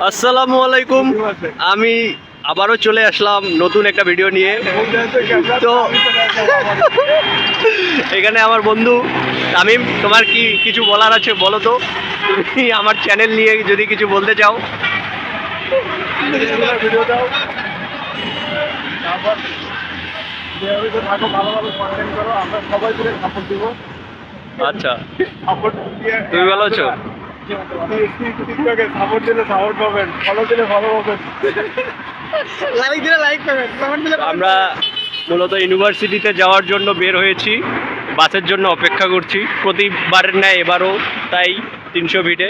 আসসালামু আলাইকুম। আমি আবারও চলে আসলাম নতুন একটা ভিডিও নিয়ে। তো এখানে আমার বন্ধু তামিম, তোমার কি কিছু বলার আছে বলো তো। তুমি আমার চ্যানেল নিয়ে যদি কিছু বলতে চাও। ভিডিও দাও, তারপর থাকো, ভালো ভালো কন্টেন্ট করো, আমরা সবাই মিলে সাপোর্ট দিব। আচ্ছা, সাপোর্ট দিয়ে তুমি ভালো আছো? টিকটকে সাপোর্ট দিলে সাপোর্ট পাবেন, ফলো দিলে ফলো পাবেন, লাইক দিলে লাইক পাবেন, কমেন্ট দিলে আমরা মূলত ইউনিভার্সিটিতে যাওয়ার জন্য বের হয়েছি, বাসের জন্য অপেক্ষা করছি প্রতিবারের ন্যায় এবারও তাই 300 ফিটে।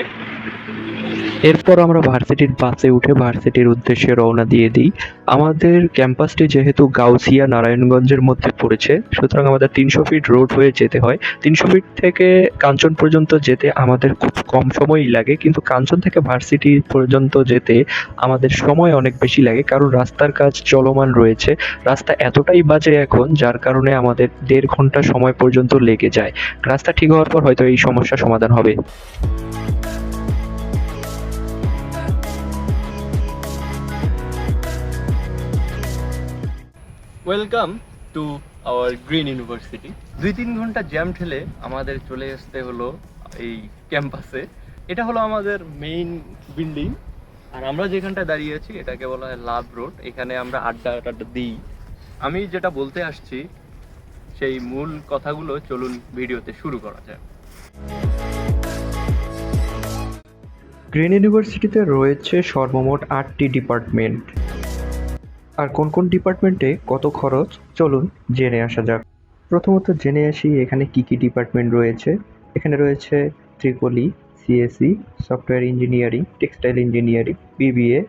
এরপর আমরা ভার্সিটির বাসে উঠে ভার্সিটির উদ্দেশ্যে রওনা দিয়ে দিই। আমাদের ক্যাম্পাসটি যেহেতু গাউসিয়া নারায়ণগঞ্জের মধ্যে পড়েছে, সুতরাং আমাদের 300 ফিট রোড হয়ে যেতে হয়। 300 ফিট থেকে কাঞ্চন পর্যন্ত যেতে আমাদের খুব কম সময়ই লাগে, কিন্তু কাঞ্চন থেকে ভার্সিটি পর্যন্ত যেতে আমাদের সময় অনেক বেশি লাগে, কারণ রাস্তার কাজ চলমান রয়েছে। রাস্তা এতটাই বাজে এখন, যার কারণে আমাদের 1.5 ঘন্টা সময় পর্যন্ত লেগে যায়। রাস্তা ঠিক হওয়ার পর হয়তো এই সমস্যার সমাধান হবে। Welcome to our green university. 2-3 ঘন্টা জ্যাম ঠেলে আমাদের চলে আসতে হলো এই ক্যাম্পাসে। এটা হলো আমাদের মেইন বিল্ডিং, আর আমরা যেখানটায় দাঁড়িয়ে আছি এটাকে বলা হয় লাভ রোড। এখানে আমরা আড্ডা দিই। আমি যেটা বলতে আসছি সেই মূল কথাগুলো চলুন ভিডিওতে শুরু করা যায়। গ্রিন ইউনিভার্সিটিতে রয়েছে সর্বমোট 8টি ডিপার্টমেন্ট। আর কোন কোন ডিপার্টমেন্টে কত খরচ চলুন জেনে আসা যাক। প্রথমত জেনে আসি এখানে কি কি ডিপার্টমেন্ট রয়েছে। এখানে রয়েছে Tripoli, CSE, software engineering, textile engineering, BBA,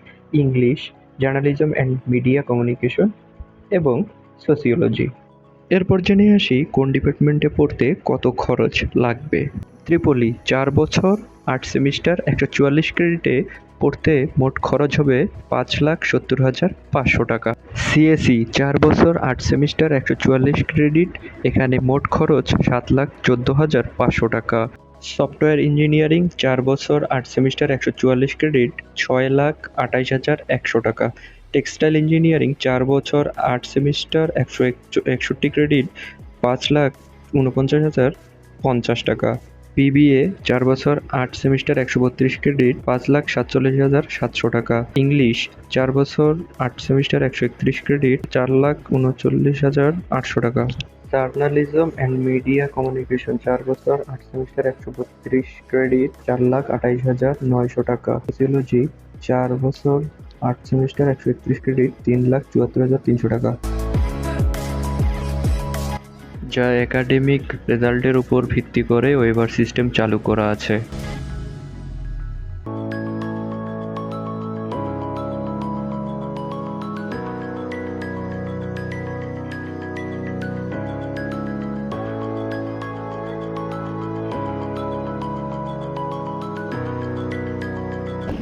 English, journalism and media communication এবং সোসিওলজি। এরপর জেনে আসি কোন ডিপার্টমেন্টে পড়তে কত খরচ লাগবে। ট্রিপলি 4 বছর 8 সেমিস্টার 144 ক্রেডিটে পড়তে মোট খরচ হবে 5,70,500 টাকা। সিএসই 4 বছর 8 সেমিস্টার 144 ক্রেডিট, এখানে মোট খরচ 7,14,500 টাকা। সফটওয়্যার ইঞ্জিনিয়ারিং 4 বছর 8 সেমিস্টার 144 ক্রেডিট, 6,28,100 টাকা। টেক্সটাইল ইঞ্জিনিয়ারিং 4 বছর 8 সেমিস্টার 161 ক্রেডিট, 5,49,050 টাকা। বিবিএ 4 বছর 8 সেমিস্টার 132 ক্রেডিট, 5,47,700 টাকা। ইংলিশ 4 বছর 8 সেমিস্টার 131 ক্রেডিট, 4,39,800 টাকা। জার্নালিজম অ্যান্ড মিডিয়া কমিউনিকেশন 4 বছর 8 সেমিস্টার 132 ক্রেডিট, 4,28,900 টাকা। সোসিওলজি 4 বছর 8 সেমিস্টার 131 ক্রেডিট, 3,74,300 টাকা। যা একাডেমিক রেজাল্টের উপর ভিত্তি করে ওয়েভার সিস্টেম চালু করা আছে।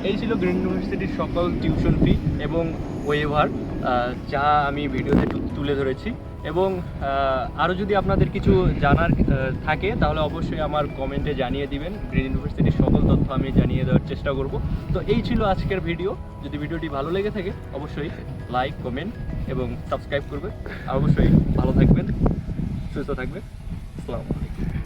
এই ছিল গ্রিন ইউনিভার্সিটির সকল টিউশন ফি এবং ওয়েভার, যা আমি ভিডিওতে তুলে ধরেছি। এবং আরও যদি আপনাদের কিছু জানার থাকে তাহলে অবশ্যই আমার কমেন্টে জানিয়ে দিবেন। গ্রিন ইউনিভার্সিটির সকল তথ্য আমি জানিয়ে দেওয়ার চেষ্টা করব। তো এই ছিল আজকের ভিডিও। যদি ভিডিওটি ভালো লেগে থাকে অবশ্যই লাইক, কমেন্ট এবং সাবস্ক্রাইব করবেন। আর অবশ্যই ভালো থাকবেন, সুস্থ থাকবেন। আসসালামু আলাইকুম।